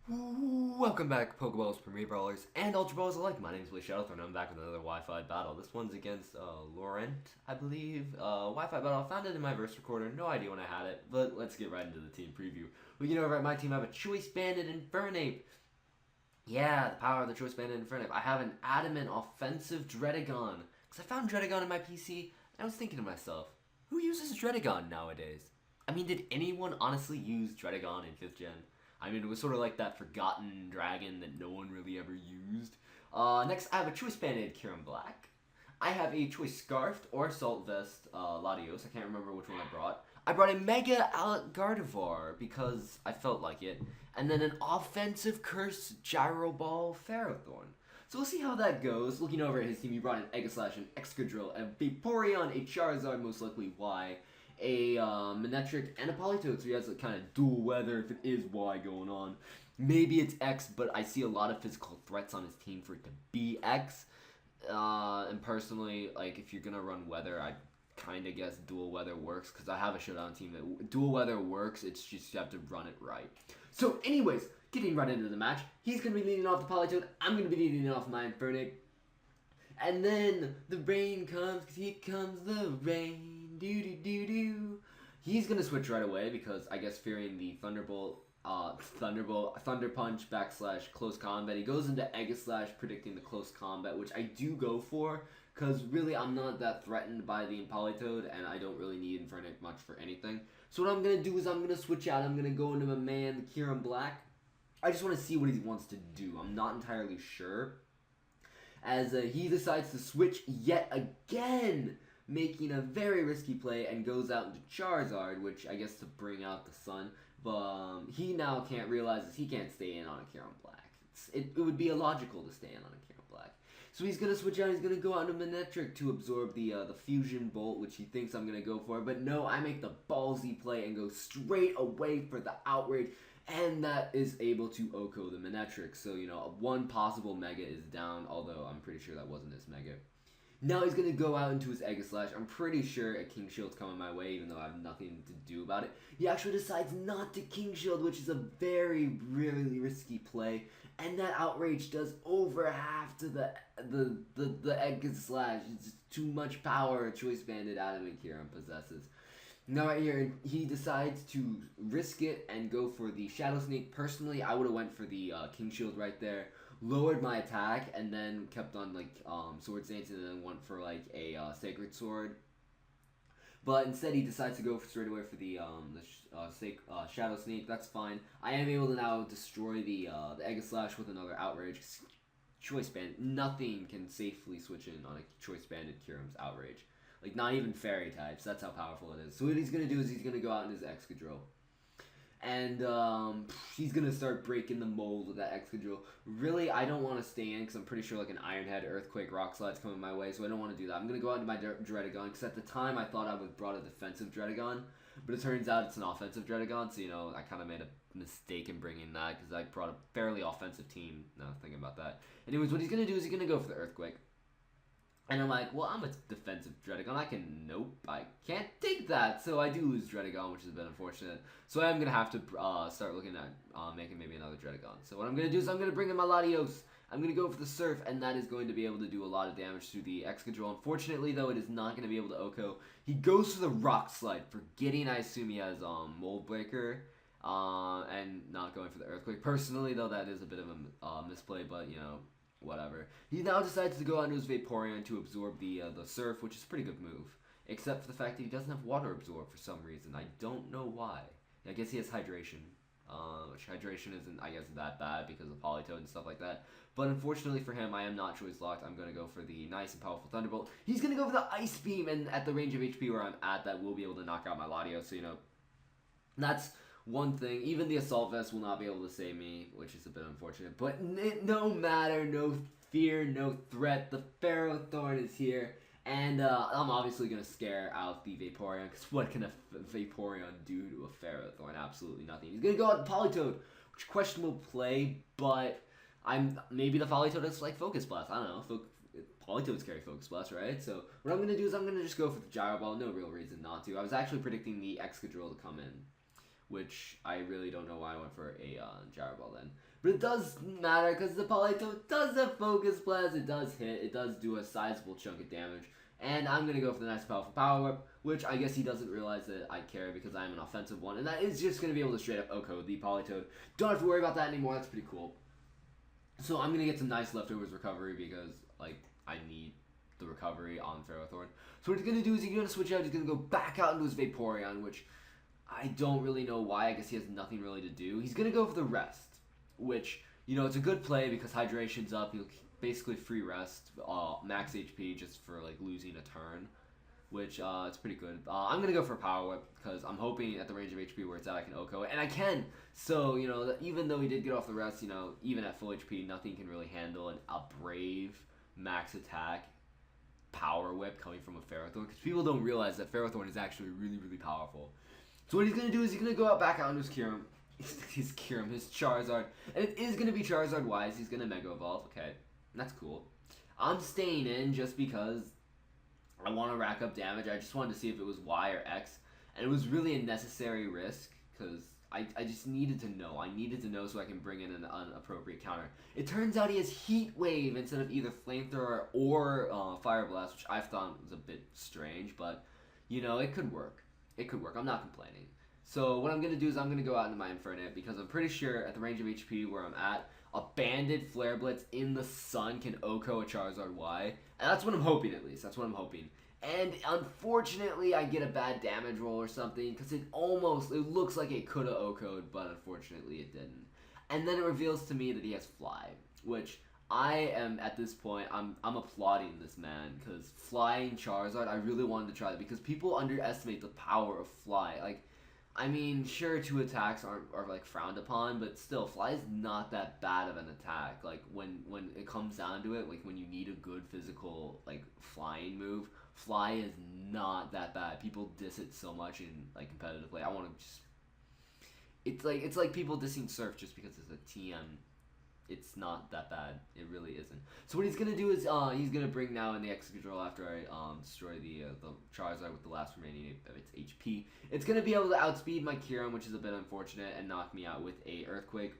Welcome back, Pokeballs, Premier Brawlers, and UltraBallers alike. My name is Blazeshadowthorn, and I'm back with another Wi-Fi battle. This one's against Laurent, I believe. Wi-Fi battle. I found it in my verse recorder. No idea when I had it, but let's get right into the team preview. We can over at my team have a Choice Banded Infernape. Yeah, the power of the Choice Banded Infernape. I have an Adamant Offensive Dredagon, because I found Dredagon in my PC, and I was thinking to myself, who uses Dredagon nowadays? I mean, did anyone honestly use Dredagon in 5th gen? I mean, it was sort of like that forgotten dragon that no one really ever used. Next, I have a Choice Banded Kirin Black. I have a Choice Scarfed or Assault Vest Latios. I can't remember which one I brought. I brought a Mega Alec Gardevoir because I felt like it. And then an Offensive Curse Gyro Ball Ferrothorn. So we'll see how that goes. Looking over at his team, he brought an Aegislash, an Excadrill, a Vaporeon, a Charizard, most likely Y, a Manectric, and a Politoed, so he has a kind of dual weather if it is Y going on. Maybe it's X, but I see a lot of physical threats on his team for it to be X. And personally, like, if you're going to run weather, I kind of guess dual weather works, because I have a showdown team that dual weather works, it's just you have to run it right. So anyways, getting right into the match, he's going to be leading off the Politoed, I'm going to be leading off my Infernape. And then the rain comes, because here comes the rain. Do. He's gonna switch right away because I guess fearing the Thunder Punch / close combat. He goes into Aegislash predicting the close combat, which I do go for because really I'm not that threatened by the Politoed and I don't really need Infernape much for anything. So what I'm gonna do is I'm gonna switch out. I'm gonna go into my man, the Kirin Black. I just want to see what he wants to do. I'm not entirely sure. As he decides to switch yet again, making a very risky play and goes out into Charizard, which I guess to bring out the sun. But he now can't realize he can't stay in on a Kirin Black. It would be illogical to stay in on a Kirin Black. So he's going to switch out. He's going to go out into Manectric to absorb the Fusion Bolt, which he thinks I'm going to go for. But no, I make the ballsy play and go straight away for the Outrage. And that is able to OHKO the Manectric. So, you know, one possible Mega is down, although I'm pretty sure that wasn't his Mega. Now he's going to go out into his Aegislash. I'm pretty sure a King Shield's coming my way, even though I have nothing to do about it. He actually decides not to King Shield, which is a very, really risky play. And that Outrage does over half to the Aegislash. It's just too much power a Choice Banded Adamant Kirin possesses. Now right here, he decides to risk it and go for the Shadow Sneak. Personally, I would have went for the King Shield right there, lowered my attack, and then kept on like Sword Stance, and then went for like a Sacred Sword. But instead, he decides to go straight away for the Shadow Sneak. That's fine. I am able to now destroy the Aegislash with another Outrage. Choice Band, nothing can safely switch in on a Choice Banded Kirin's Outrage. Like, not even fairy types. That's how powerful it is. So what he's going to do is he's going to go out in his Excadrill. And he's going to start breaking the mold with that Excadrill. Really, I don't want to stay in because I'm pretty sure like an Iron Head, Earthquake, Rock Slide's coming my way. So I don't want to do that. I'm going to go out into my Dredagon because at the time I thought I would brought a defensive Dredagon. But it turns out it's an offensive Dredagon. So, you know, I kind of made a mistake in bringing that because I brought a fairly offensive team. Now thinking about that. Anyways, what he's going to do is he's going to go for the Earthquake. And I'm like, well, I'm a defensive Dredagon. I can't take that. So I do lose Dredagon, which is a bit unfortunate. So I'm going to have to start looking at making maybe another Dredagon. So what I'm going to do is I'm going to bring in my Latios. I'm going to go for the Surf, and that is going to be able to do a lot of damage to the Excadrill. Unfortunately, though, it is not going to be able to OHKO. He goes for the Rock Slide, forgetting, I assume, he has Mold Breaker. And not going for the Earthquake. Personally, though, that is a bit of a misplay, but, you know, whatever. He now decides to go out into his Vaporeon to absorb the Surf, which is a pretty good move. Except for the fact that he doesn't have Water Absorb for some reason. I don't know why. I guess he has Hydration. Which Hydration isn't, I guess, that bad because of Politoed and stuff like that. But unfortunately for him, I am not Choice Locked. I'm going to go for the nice and powerful Thunderbolt. He's going to go for the Ice Beam, and at the range of HP where I'm at, that will be able to knock out my Latios. So, you know, that's one thing. Even the Assault Vest will not be able to save me, which is a bit unfortunate. But no matter, no fear, no threat. The Ferrothorn is here. And I'm obviously going to scare out the Vaporeon, because what can a Vaporeon do to a Ferrothorn? Absolutely nothing. He's going to go out the Politoed, which questionable play, but maybe the Politoed is like Focus Blast. I don't know. Politoeds carry Focus Blast, right? So what I'm going to do is I'm going to just go for the Gyro Ball. No real reason not to. I was actually predicting the Excadrill to come in. which I really don't know why I went for a Gyro Ball then. But it does matter because the Politoed does have Focus Blast, it does hit, it does do a sizable chunk of damage. And I'm going to go for the nice powerful Power Whip, which I guess he doesn't realize that I care because I'm an offensive one. And that is just going to be able to straight up OHKO the Politoed. Don't have to worry about that anymore, that's pretty cool. So I'm going to get some nice leftovers recovery because, like, I need the recovery on Ferrothorn. So what he's going to do is he's going to switch out, he's going to go back out into his Vaporeon, which I don't really know why. I guess he has nothing really to do. He's going to go for the Rest, which, you know, it's a good play because hydration's up. He'll basically free rest, max HP just for like losing a turn, which it's pretty good. I'm gonna go for Power Whip because I'm hoping at the range of HP where it's at I can OHKO it, and I can. So you know, even though he did get off the rest, you know, even at full HP, nothing can really handle a brave max attack Power Whip coming from a Ferrothorn, because people don't realize that Ferrothorn is actually really, really powerful. So what he's gonna do is he's gonna go out back out into his Kyurem. His Charizard, and it is gonna be Charizard wise. He's gonna Mega Evolve. Okay. That's cool. I'm staying in just because I want to rack up damage. I just wanted to see if it was Y or X. And it was really a necessary risk because I just needed to know. I needed to know so I can bring in an appropriate counter. It turns out he has Heat Wave instead of either Flamethrower or Fire Blast, which I thought was a bit strange. But, you know, it could work. It could work. I'm not complaining. So what I'm going to do is I'm going to go out into my Infernape because I'm pretty sure at the range of HP where I'm at, a Banded Flare Blitz in the sun can OHKO a Charizard Y. And that's what I'm hoping, at least. That's what I'm hoping. And unfortunately, I get a bad damage roll or something because it looks like it could have OHKO'd, but unfortunately it didn't. And then it reveals to me that he has Fly, which I am, at this point, I'm applauding this man because Flying Charizard, I really wanted to try that because people underestimate the power of Fly. Like, I mean, sure, 2 attacks are like frowned upon, but still, Fly is not that bad of an attack. Like when it comes down to it, like when you need a good physical like flying move, Fly is not that bad. People diss it so much in like competitive play. I want to just, it's like people dissing Surf just because it's a TM. It's not that bad. It really isn't. So what he's gonna do is he's gonna bring now in the Excadrill after I destroy the Charizard with the last remaining of its HP. It's gonna be able to outspeed my Kyurem, which is a bit unfortunate, and knock me out with a Earthquake.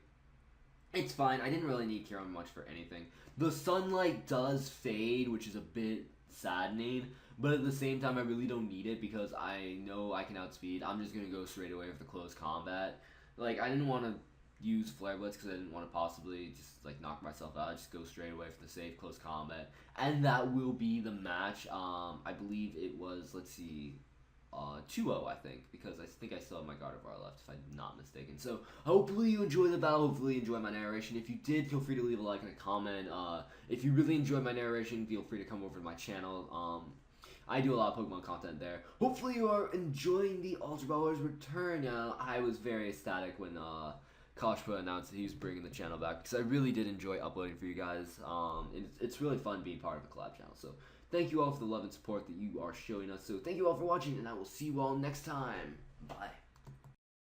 It's fine. I didn't really need Kyurem much for anything. The sunlight does fade, which is a bit saddening, but at the same time I really don't need it because I know I can outspeed. I'm just gonna go straight away with the close combat. Like I didn't want to use Flare Blitz because I didn't want to possibly just like knock myself out. Just go straight away for the safe close combat, and that will be the match. I believe it was, let's see, 2-0 I think, because I think I still have my Gardevoir left if I'm not mistaken. So hopefully you enjoy the battle. Hopefully you enjoy my narration. If you did, feel free to leave a like and a comment. If you really enjoyed my narration, feel free to come over to my channel. I do a lot of Pokemon content there. Hopefully you are enjoying the UltraBallers return. I was very ecstatic when Koshpa announced that he was bringing the channel back because I really did enjoy uploading for you guys. It's really fun being part of a collab channel. So thank you all for the love and support that you are showing us. So thank you all for watching, and I will see you all next time. Bye.